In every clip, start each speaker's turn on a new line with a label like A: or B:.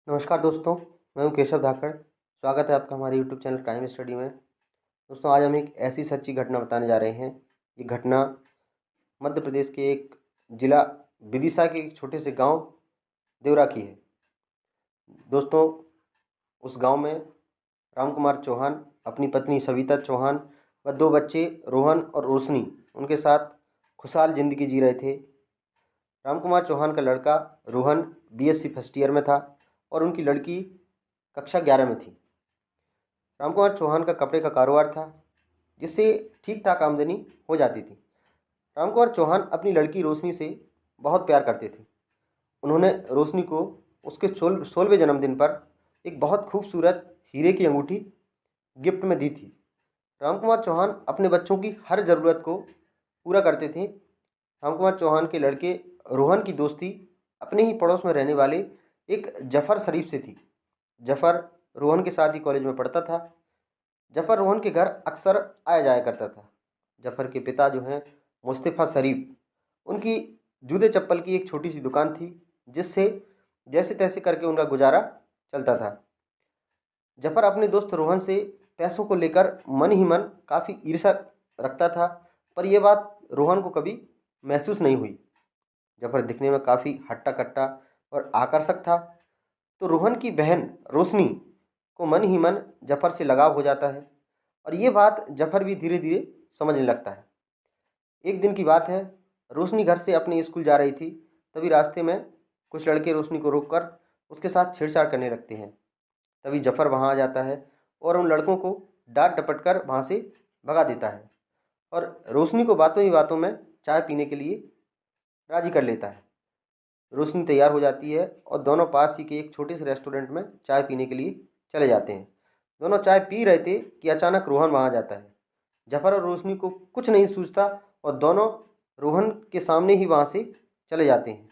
A: नमस्कार दोस्तों, मैं हूं केशव धाकड़। स्वागत है आपका हमारे यूट्यूब चैनल क्राइम स्टडी में। दोस्तों, आज हम एक ऐसी सच्ची घटना बताने जा रहे हैं। ये घटना मध्य प्रदेश के एक जिला विदिशा के एक छोटे से गांव देवरा की है। दोस्तों, उस गांव में राम कुमार चौहान, अपनी पत्नी सविता चौहान व दो बच्चे रोहन और रोशनी उनके साथ खुशहाल जिंदगी जी रहे थे। राम कुमार चौहान का लड़का रोहन बीएससी फर्स्ट ईयर में था और उनकी लड़की कक्षा 11 में थी। रामकुमार चौहान का कपड़े का कारोबार था, जिससे ठीक ठाक आमदनी हो जाती थी। रामकुमार चौहान अपनी लड़की रोशनी से बहुत प्यार करते थे। उन्होंने रोशनी को उसके 16वें जन्मदिन पर एक बहुत खूबसूरत हीरे की अंगूठी गिफ्ट में दी थी। रामकुमार चौहान अपने बच्चों की हर ज़रूरत को पूरा करते थे। रामकुमार चौहान के लड़के रोहन की दोस्ती अपने ही पड़ोस में रहने वाले एक जफ़र शरीफ से थी। जफ़र रोहन के साथ ही कॉलेज में पढ़ता था। जफ़र रोहन के घर अक्सर आया जाया करता था। जफ़र के पिता जो हैं मुस्तफ़ा शरीफ, उनकी जूते चप्पल की एक छोटी सी दुकान थी, जिससे जैसे तैसे करके उनका गुजारा चलता था। जफ़र अपने दोस्त रोहन से पैसों को लेकर मन ही मन काफ़ी ईर्ष्या रखता था, पर यह बात रोहन को कभी महसूस नहीं हुई। जफ़र दिखने में काफ़ी हट्टा कट्टा और आकर्षक था, तो रोहन की बहन रोशनी को मन ही मन जफ़र से लगाव हो जाता है और ये बात जफ़र भी धीरे धीरे समझने लगता है। एक दिन की बात है, रोशनी घर से अपने स्कूल जा रही थी। तभी रास्ते में कुछ लड़के रोशनी को रोककर उसके साथ छेड़छाड़ करने लगते हैं। तभी जफ़र वहाँ आ जाता है और उन लड़कों को डांट डपट कर वहाँ से भगा देता है और रोशनी को बातों ही बातों में चाय पीने के लिए राज़ी कर लेता है। रोशनी तैयार हो जाती है और दोनों पास ही के एक छोटे से रेस्टोरेंट में चाय पीने के लिए चले जाते हैं। दोनों चाय पी रहे थे कि अचानक रोहन वहाँ आ जाता है। जफ़र और रोशनी को कुछ नहीं सूझता और दोनों रोहन के सामने ही वहाँ से चले जाते हैं।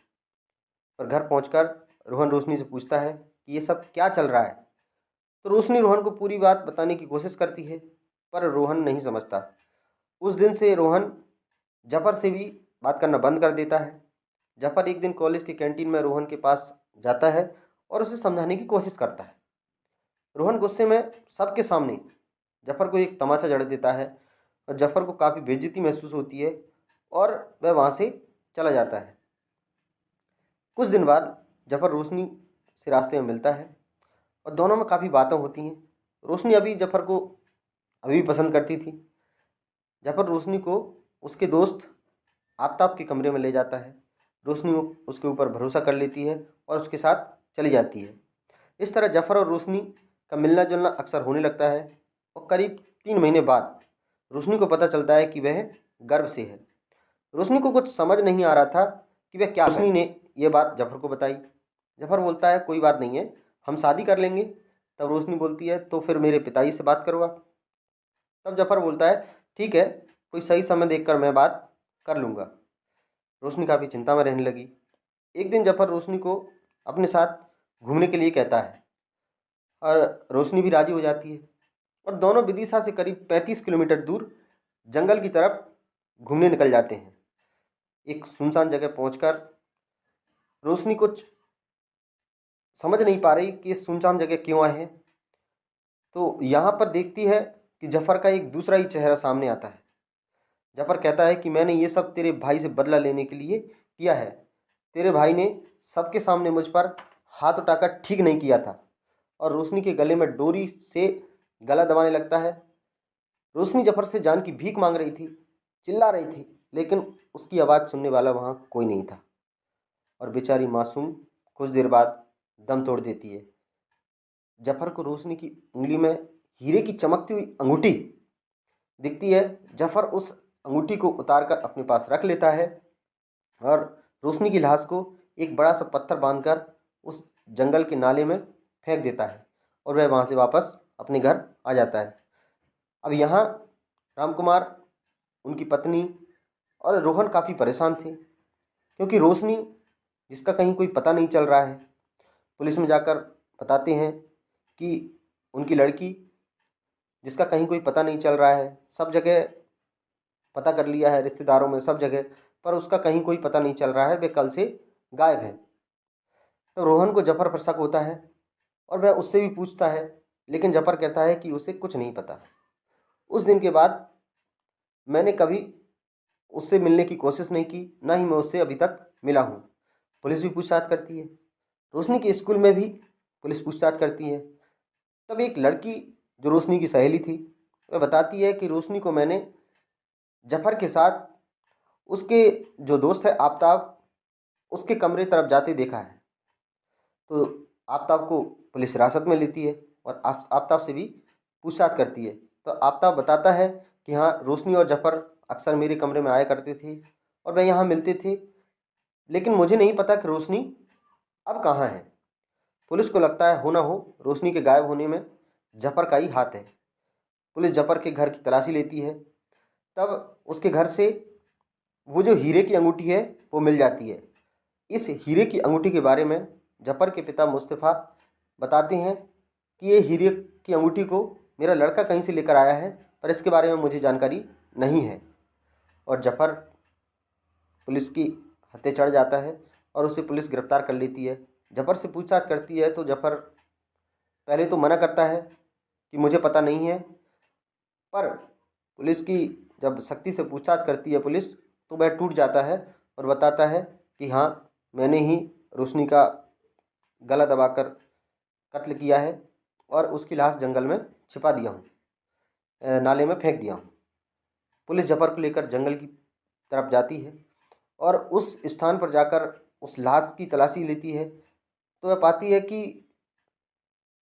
A: और घर पहुंचकर रोहन रोशनी से पूछता है कि ये सब क्या चल रहा है। तो रोशनी रोहन को पूरी बात बताने की कोशिश करती है, पर रोहन नहीं समझता। उस दिन से रोहन जफ़र से भी बात करना बंद कर देता है। जफ़र एक दिन कॉलेज के कैंटीन में रोहन के पास जाता है और उसे समझाने की कोशिश करता है। रोहन गुस्से में सबके सामने जफ़र को एक तमाचा जड़ देता है और जफ़र को काफ़ी बेइज्जती महसूस होती है और वह वहाँ से चला जाता है। कुछ दिन बाद जफ़र रोशनी से रास्ते में मिलता है और दोनों में काफ़ी बातें होती हैं। रोशनी अभी जफ़र को अभी भी पसंद करती थी। जफ़र रोशनी को उसके दोस्त आफ्ताब के कमरे में ले जाता है। रोशनी उसके ऊपर भरोसा कर लेती है और उसके साथ चली जाती है। इस तरह जफ़र और रोशनी का मिलना जुलना अक्सर होने लगता है और करीब 3 महीने बाद रोशनी को पता चलता है कि वह गर्भ से है। रोशनी को कुछ समझ नहीं आ रहा था कि वह क्या करे। रोशनी ने यह बात जफ़र को बताई। जफ़र बोलता है, कोई बात नहीं है, हम शादी कर लेंगे। तब रोशनी बोलती है, तो फिर मेरे पिताजी से बात करो आप। तब जफ़र बोलता है, ठीक है, कोई सही समय देखकर मैं बात कर लूँगा। रोशनी काफ़ी चिंता में रहने लगी। एक दिन जफ़र रोशनी को अपने साथ घूमने के लिए कहता है और रोशनी भी राज़ी हो जाती है और दोनों विदिशा से करीब 35 किलोमीटर दूर जंगल की तरफ घूमने निकल जाते हैं। एक सुनसान जगह पहुंचकर रोशनी कुछ समझ नहीं पा रही कि इस सुनसान जगह क्यों आए हैं, तो यहाँ पर देखती है कि जफ़र का एक दूसरा ही चेहरा सामने आता है। जफ़र कहता है कि मैंने ये सब तेरे भाई से बदला लेने के लिए किया है। तेरे भाई ने सबके सामने मुझ पर हाथ उठाकर ठीक नहीं किया था। और रोशनी के गले में डोरी से गला दबाने लगता है। रोशनी जफ़र से जान की भीख मांग रही थी, चिल्ला रही थी, लेकिन उसकी आवाज़ सुनने वाला वहाँ कोई नहीं था और बेचारी मासूम कुछ देर बाद दम तोड़ देती है। जफ़र को रोशनी की उंगली में हीरे की चमकती हुई अंगूठी दिखती है। जफ़र उस अंगूठी को उतारकर अपने पास रख लेता है और रोशनी की लाश को एक बड़ा सा पत्थर बांधकर उस जंगल के नाले में फेंक देता है और वह वहाँ से वापस अपने घर आ जाता है। अब यहाँ रामकुमार, उनकी पत्नी और रोहन काफ़ी परेशान थे, क्योंकि रोशनी, जिसका कहीं कोई पता नहीं चल रहा है, पुलिस में जाकर बताते हैं कि उनकी लड़की, जिसका कहीं कोई पता नहीं चल रहा है, सब जगह पता कर लिया है, रिश्तेदारों में सब जगह, पर उसका कहीं कोई पता नहीं चल रहा है, वे कल से गायब है। तो रोहन को जफ़र पर शक होता है और वह उससे भी पूछता है, लेकिन जफर कहता है कि उसे कुछ नहीं पता। उस दिन के बाद मैंने कभी उससे मिलने की कोशिश नहीं की, ना ही मैं उससे अभी तक मिला हूँ। पुलिस भी पूछताछ करती है, रोशनी के स्कूल में भी पुलिस पूछताछ करती है। तब एक लड़की जो रोशनी की सहेली थी, वह बताती है कि रोशनी को मैंने जफर के साथ उसके जो दोस्त है आफ्ताब, उसके कमरे तरफ जाते देखा है। तो आफ्ताब को पुलिस हिरासत में लेती है और आफ्ताब से भी पूछताछ करती है। तो आफ्ताब बताता है कि हाँ, रोशनी और जफर अक्सर मेरे कमरे में आया करते थे और वह यहाँ मिलते थे, लेकिन मुझे नहीं पता कि रोशनी अब कहाँ है। पुलिस को लगता है हो ना हो रोशनी के गायब होने में जफर का ही हाथ है। पुलिस जफर के घर की तलाशी लेती है। तब उसके घर से वो जो हीरे की अंगूठी है वो मिल जाती है। इस हीरे की अंगूठी के बारे में जफर के पिता मुस्तफ़ा बताते हैं कि ये हीरे की अंगूठी को मेरा लड़का कहीं से लेकर आया है, पर इसके बारे में मुझे जानकारी नहीं है। और जफर पुलिस की हत्या चढ़ जाता है और उसे पुलिस गिरफ्तार कर लेती है। जफर से पूछताछ करती है तो जफर पहले तो मना करता है कि मुझे पता नहीं है, पर पुलिस की जब सख्ती से पूछताछ करती है पुलिस, तो वह टूट जाता है और बताता है कि हाँ, मैंने ही रोशनी का गला दबाकर कत्ल किया है और उसकी लाश जंगल में छिपा दिया हूँ, नाले में फेंक दिया हूँ। पुलिस जफर को लेकर जंगल की तरफ जाती है और उस स्थान पर जाकर उस लाश की तलाशी लेती है। तो वह पाती है कि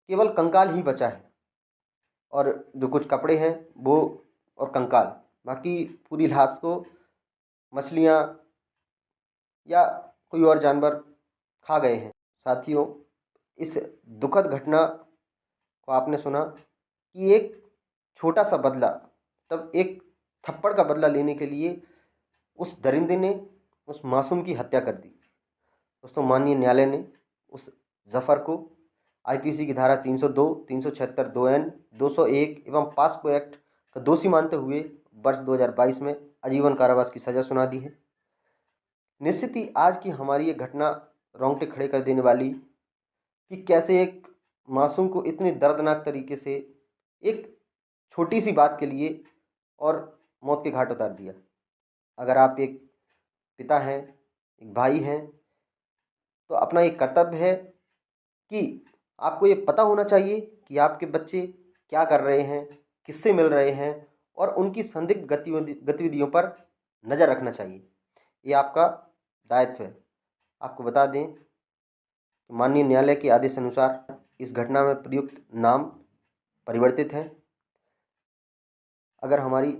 A: केवल कंकाल ही बचा है और जो कुछ कपड़े हैं वो और कंकाल, बाकी पूरी लाश को मछलियाँ या कोई और जानवर खा गए हैं। साथियों, इस दुखद घटना को आपने सुना कि एक छोटा सा बदला, तब एक थप्पड़ का बदला लेने के लिए उस दरिंदे ने उस मासूम की हत्या कर दी। दोस्तों, माननीय न्यायालय ने उस जफर को आईपीसी की धारा 302, 376 2N, 201 एवं पास्को एक्ट का दोषी मानते हुए वर्ष 2022 में आजीवन कारावास की सजा सुना दी है। निश्चित ही आज की हमारी ये घटना रोंगटे खड़े कर देने वाली कि कैसे एक मासूम को इतने दर्दनाक तरीके से एक छोटी सी बात के लिए और मौत के घाट उतार दिया। अगर आप एक पिता हैं, एक भाई हैं, तो अपना एक कर्तव्य है कि आपको ये पता होना चाहिए कि आपके बच्चे क्या कर रहे हैं, किससे मिल रहे हैं और उनकी संदिग्ध गतिविधियों पर नज़र रखना चाहिए। ये आपका दायित्व है। आपको बता दें कि माननीय न्यायालय के आदेश अनुसार इस घटना में प्रयुक्त नाम परिवर्तित हैं। अगर हमारी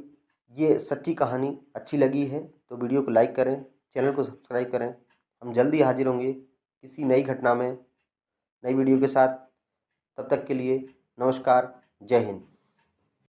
A: ये सच्ची कहानी अच्छी लगी है तो वीडियो को लाइक करें, चैनल को सब्सक्राइब करें। हम जल्दी हाजिर होंगे किसी नई घटना में, नई वीडियो के साथ। तब तक के लिए नमस्कार, जय हिंद।